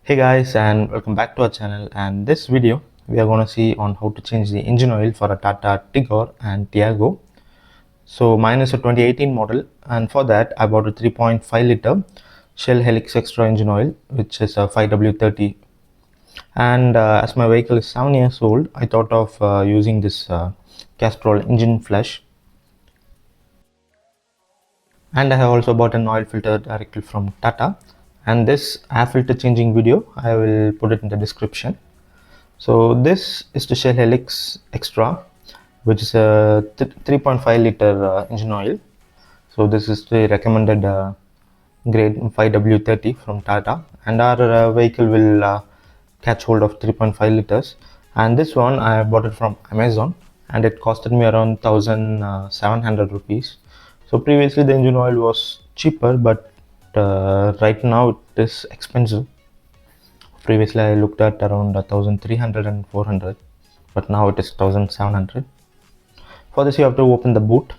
Hey guys, and welcome back to our channel. And this video we are going to see on how to change the engine oil for a Tata Tigor and Tiago. So mine is a 2018 model, and for that I bought a 3.5 liter Shell Helix Extra engine oil, which is a 5W30. And as my vehicle is 7 years old, I thought of using this Castrol engine flush. And I have also bought an oil filter directly from Tata. And this air filter changing video, I will put it in the description. So this is the Shell Helix Extra, which is a 3.5 liter engine oil. So this is the recommended grade 5W30 from Tata, and our vehicle will catch hold of 3.5 liters. And this one I bought it from Amazon, and it costed me around 1,700 rupees. So previously the engine oil was cheaper, but right now it is expensive. Previously I looked at around 1,300 and 400, but now it is 1,700. For this you have to open the boot.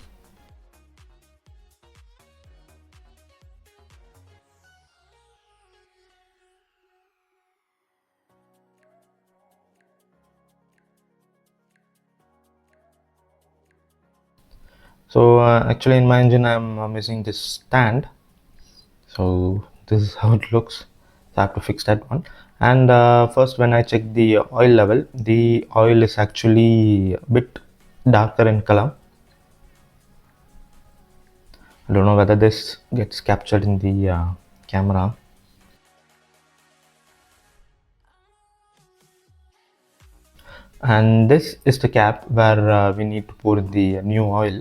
So actually in my engine I'm missing this stand, so this is how it looks. So I have to fix that one. And first, when I check the oil level, the oil is actually a bit darker in color. I don't know whether this gets captured in the camera. And this is the cap where we need to pour the new oil.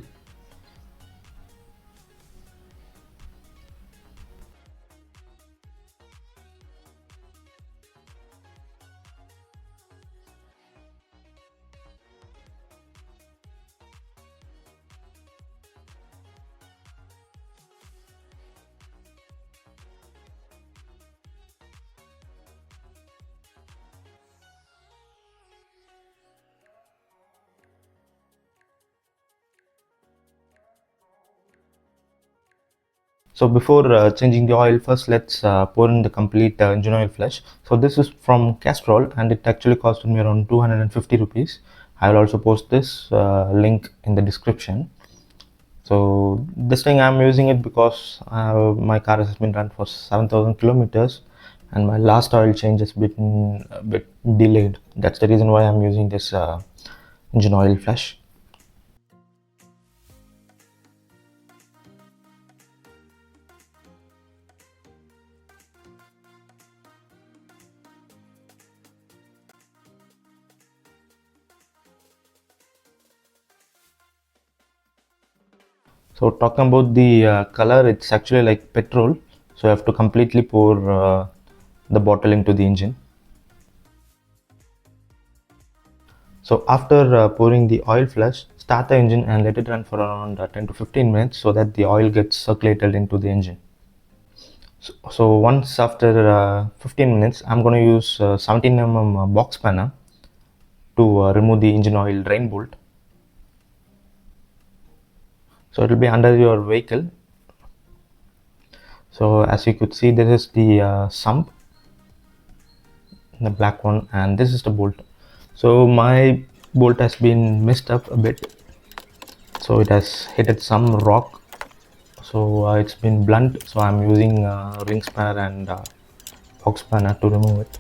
So before changing the oil, first let's pour in the complete engine oil flush. So this is from Castrol, and it actually costed me around 250 rupees. I will also post this link in the description. So this thing I'm using it because my car has been run for 7,000 kilometers, and my last oil change has been a bit delayed. That's the reason why I'm using this engine oil flush. So talking about the color, it's actually like petrol. So you have to completely pour the bottle into the engine. So after pouring the oil flush, start the engine and let it run for around 10 to 15 minutes so that the oil gets circulated into the engine. So once after 15 minutes, I'm going to use 17 mm box spanner to remove the engine oil drain bolt. So it will be under your vehicle. So as you could see, this is the sump, the black one, and this is the bolt. So my bolt has been messed up a bit, so it has hit some rock, so it's been blunt. So I'm using ring spanner and box spanner to remove it.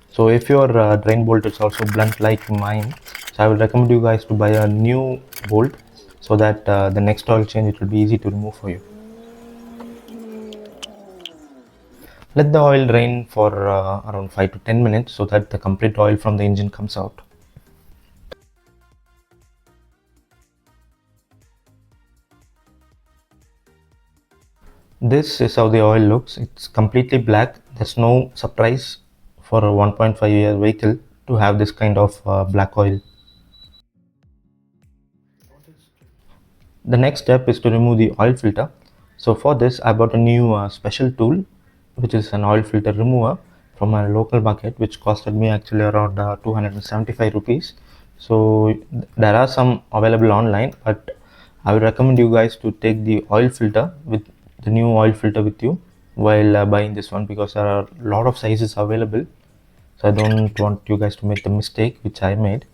So if your drain bolt is also blunt like mine, so I would recommend you guys to buy a new bolt so that the next oil change it will be easy to remove for you. Let the oil drain for around 5 to 10 minutes so that the complete oil from the engine comes out. This is how the oil looks. It's completely black. There's no surprise for a 1.5-year vehicle to have this kind of black oil. The next step is to remove the oil filter. So for this I bought a new special tool, which is an oil filter remover from a local market, which costed me actually around 275 rupees. So there are some available online, but I would recommend you guys to take the oil filter with the new oil filter with you. while buying this one, because there are a lot of sizes available. So I don't want you guys to make the mistake which I made.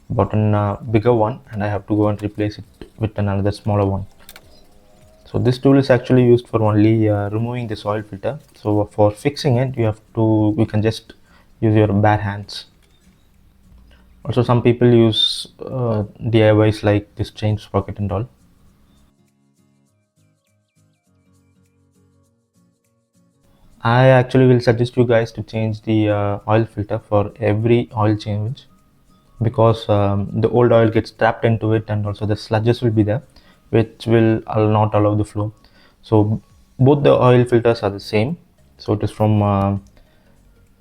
Bought a bigger one and I have to go and replace it with another smaller one. So this tool is actually used for only removing this oil filter. So for fixing it, you can just use your bare hands. Also, some people use DIYs like this chain sprocket and all. I actually will suggest you guys to change the oil filter for every oil change, because the old oil gets trapped into it, and also the sludges will be there, which will not allow the flow. So both the oil filters are the same. So it is from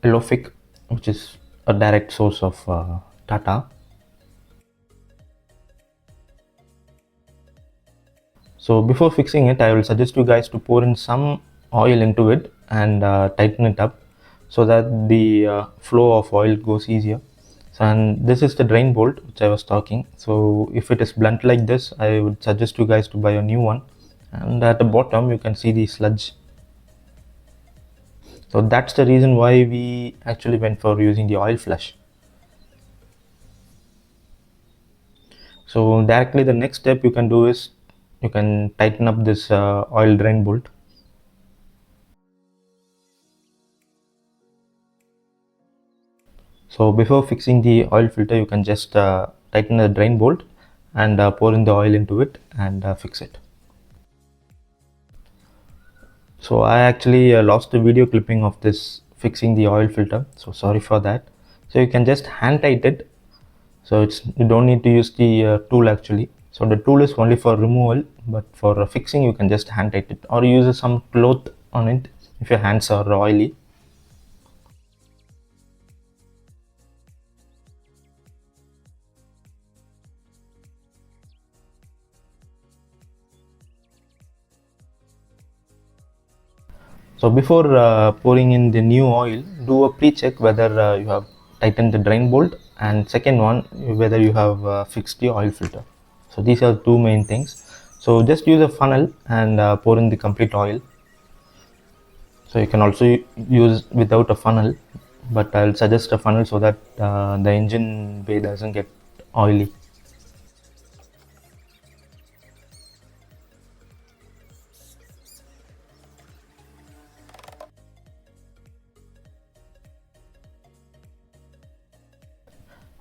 Lofic, which is a direct source of Tata. So before fixing it, I will suggest you guys to pour in some oil into it and tighten it up, so that the flow of oil goes easier. So, and this is the drain bolt which I was talking. So if it is blunt like this, I would suggest you guys to buy a new one. And at the bottom you can see the sludge. So that's the reason why we actually went for using the oil flush. So directly the next step you can do is you can tighten up this oil drain bolt. So before fixing the oil filter, you can just tighten the drain bolt and pour in the oil into it and fix it. So I actually lost the video clipping of this fixing the oil filter, so sorry for that. So you can just hand tighten it. So you don't need to use the tool actually. So the tool is only for removal, but for fixing you can just hand tighten it, or use some cloth on it if your hands are oily. So before pouring in the new oil, do a pre-check whether you have tightened the drain bolt, and second one, whether you have fixed the oil filter. So these are two main things. So just use a funnel and pour in the complete oil. So you can also use without a funnel, but I'll suggest a funnel so that the engine bay doesn't get oily.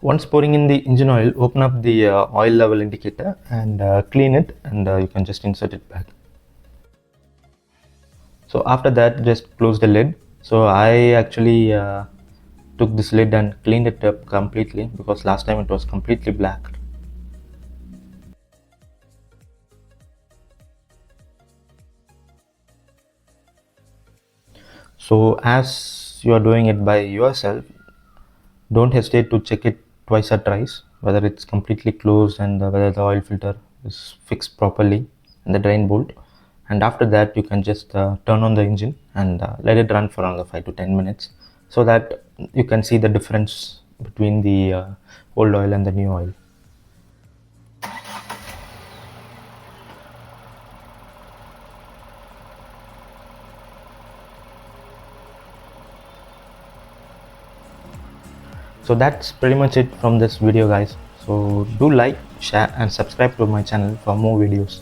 Once pouring in the engine oil, open up the oil level indicator and clean it, and you can just insert it back. So after that, just close the lid. So I actually took this lid and cleaned it up completely, because last time it was completely black. So as you are doing it by yourself, don't hesitate to check it twice or thrice, whether it's completely closed and whether the oil filter is fixed properly and the drain bolt. And after that, you can just turn on the engine and let it run for another 5 to 10 minutes, so that you can see the difference between the old oil and the new oil. So that's pretty much it from this video, guys. So do like, share and subscribe to my channel for more videos.